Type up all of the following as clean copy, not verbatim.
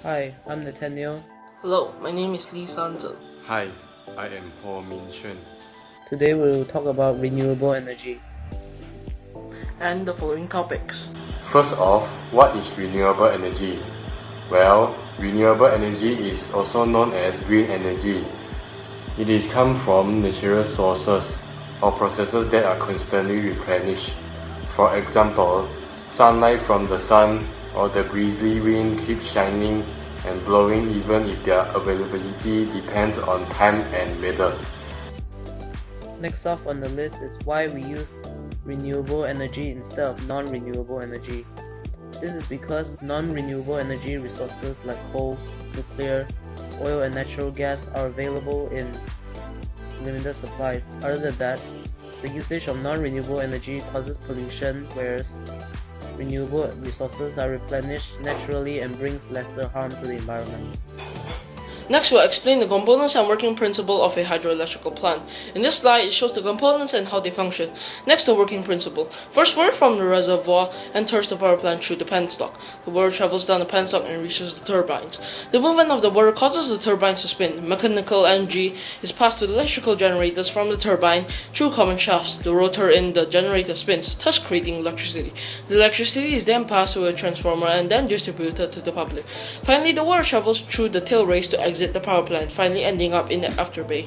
Hi, I'm Nathaniel. Hello, my name is Lee Sanzhen. Hi, I am Ho Min Chun. Today we'll talk about renewable energy. And the following topics. First off, what is renewable energy? Well, renewable energy is also known as green energy. It is come from natural sources or processes that are constantly replenished. For example, sunlight from the sun or the breezy wind keeps shining and blowing even if their availability depends on time and weather. Next off on the list is why we use renewable energy instead of non-renewable energy. This is because non-renewable energy resources like coal, nuclear, oil and natural gas are available in limited supplies. Other than that, the usage of non-renewable energy causes pollution, whereas renewable resources are replenished naturally and brings lesser harm to the environment. Next, we'll explain the components and working principle of a hydroelectrical plant. In this slide, it shows the components and how they function. Next, the working principle. First, water from the reservoir enters the power plant through the penstock. The water travels down the penstock and reaches the turbines. The movement of the water causes the turbines to spin. Mechanical energy is passed to the electrical generators from the turbine through common shafts. The rotor in the generator spins, thus creating electricity. The electricity is then passed to a transformer and then distributed to the public. Finally, the water travels through the tail race to exit the power plant, finally ending up in the afterbay.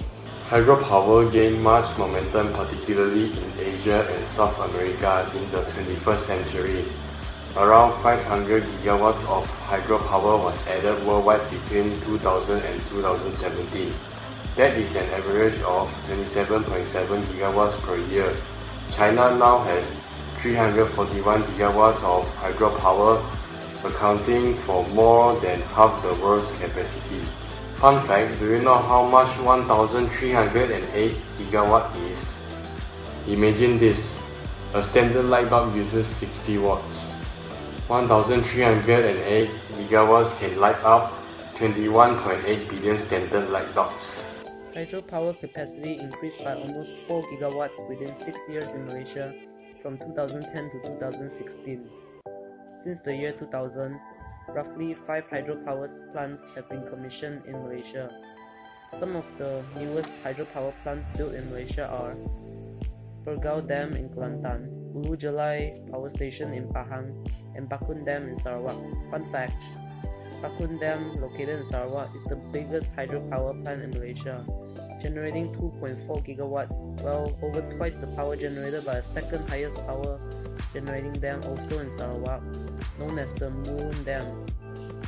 Hydropower gained much momentum, particularly in Asia and South America in the 21st century. Around 500 gigawatts of hydropower was added worldwide between 2000 and 2017. That is an average of 27.7 gigawatts per year. China now has 341 gigawatts of hydropower, accounting for more than half the world's capacity. Fun fact, do you know how much 1308 gigawatt is? Imagine this, a standard light bulb uses 60 watts. 1308 gigawatts can light up 21.8 billion standard light bulbs. Hydropower capacity increased by almost 4 gigawatts within 6 years in Malaysia from 2010 to 2016. Since the year 2000, roughly 5 hydropower plants have been commissioned in Malaysia. Some of the newest hydropower plants built in Malaysia are Pergau Dam in Kelantan, Ulu Jalai Power Station in Pahang, and Bakun Dam in Sarawak. Fun fact, Bakun Dam, located in Sarawak, is the biggest hydropower plant in Malaysia, generating 2.4 gigawatts, well over twice the power generated by a second highest power generating dam also in Sarawak, known as the Moon Dam.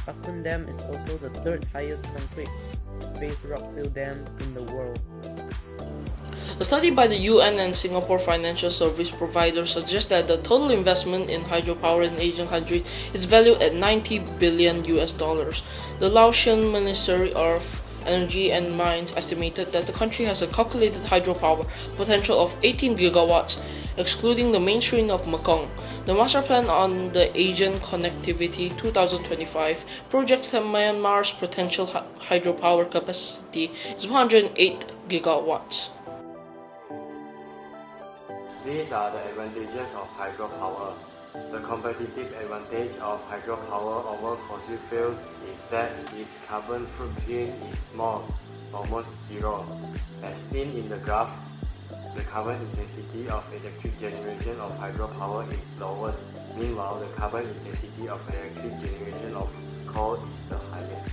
Bakun Dam is also the third highest concrete-based rockfill dam in the world. A study by the UN and Singapore financial service provider suggests that the total investment in hydropower in Asian countries is valued at 90 billion US dollars. The Laotian Ministry of Energy and Mines estimated that the country has a calculated hydropower potential of 18 gigawatts, excluding the mainstream of Mekong. The Master Plan on the Asian Connectivity 2025 projects that Myanmar's potential hydropower capacity is 108 gigawatts. These are the advantages of hydropower. The competitive advantage of hydropower over fossil fuel is that its carbon footprint is small, almost zero. As seen in the graph, the carbon intensity of electric generation of hydropower is lowest. Meanwhile, the carbon intensity of electric generation of coal is the highest.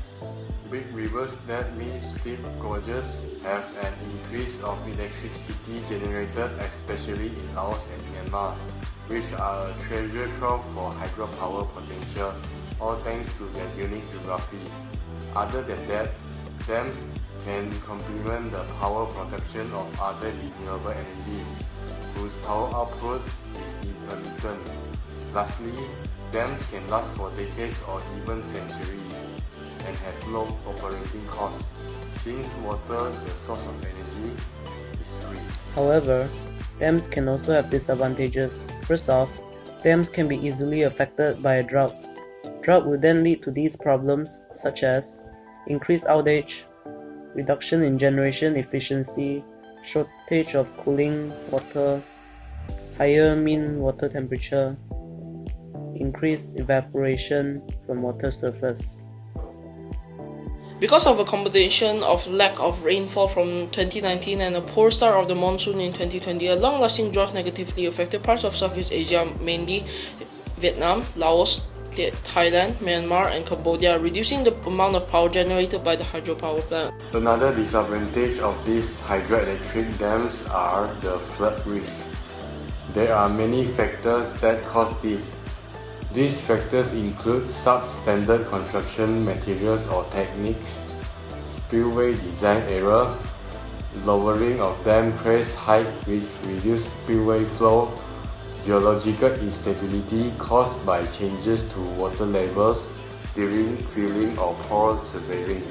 Big rivers that meet steep gorges have an increase of electricity generated, especially in Laos and Myanmar, which are a treasure trove for hydropower potential, all thanks to their unique geography. Other than that, dams can complement the power production of other renewable energy, whose power output is intermittent. Lastly, dams can last for decades or even centuries and have low operating costs, since water, the source of energy, is free. However, dams can also have disadvantages. First off, dams can be easily affected by a drought. Drought will then lead to these problems such as increased outage, reduction in generation efficiency, shortage of cooling water, higher mean water temperature, increased evaporation from water surface. Because of a combination of lack of rainfall from 2019 and a poor start of the monsoon in 2020, a long-lasting drought negatively affected parts of Southeast Asia, mainly Vietnam, Laos, Thailand, Myanmar, and Cambodia, reducing the amount of power generated by the hydropower plant. Another disadvantage of these hydroelectric dams are the flood risk. There are many factors that cause this. These factors include substandard construction materials or techniques, spillway design error, lowering of dam crest height which reduce spillway flow, geological instability caused by changes to water levels during filling or pore surveying,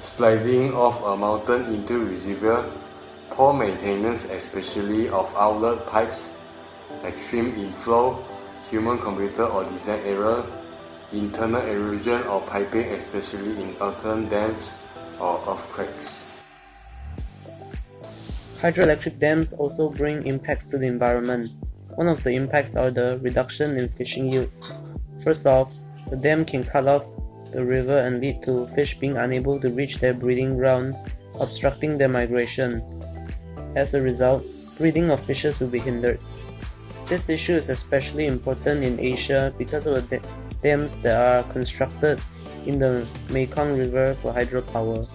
sliding off a mountain into reservoir, poor maintenance especially of outlet pipes, extreme inflow, human computer or design error, internal erosion or piping especially in earthen dams or earthquakes. Hydroelectric dams also bring impacts to the environment. One of the impacts are the reduction in fishing yields. First off, the dam can cut off the river and lead to fish being unable to reach their breeding ground, obstructing their migration. As a result, breeding of fishes will be hindered. This issue is especially important in Asia because of the dams that are constructed in the Mekong River for hydropower.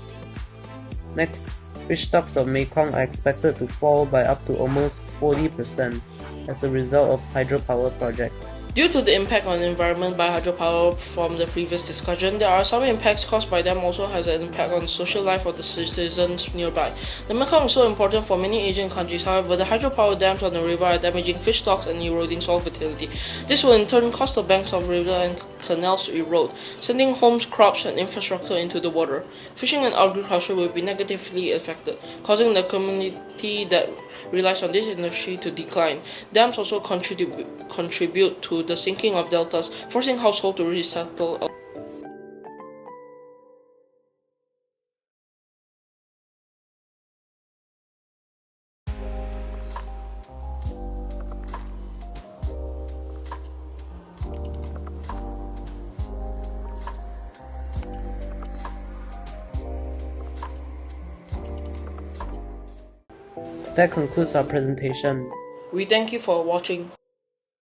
Next, fish stocks of Mekong are expected to fall by up to almost 40% as a result of hydropower projects. Due to the impact on the environment by hydropower from the previous discussion, there are some impacts caused by them also has an impact on the social life of the citizens nearby. The Mekong is so important for many Asian countries, however, the hydropower dams on the river are damaging fish stocks and eroding soil fertility. This will in turn cause the banks of river and canals to erode, sending homes, crops, and infrastructure into the water. Fishing and agriculture will be negatively affected, causing the community that relies on this industry to decline. Dams also contribute to the sinking of deltas, forcing households to resettle. That concludes our presentation. We thank you for watching.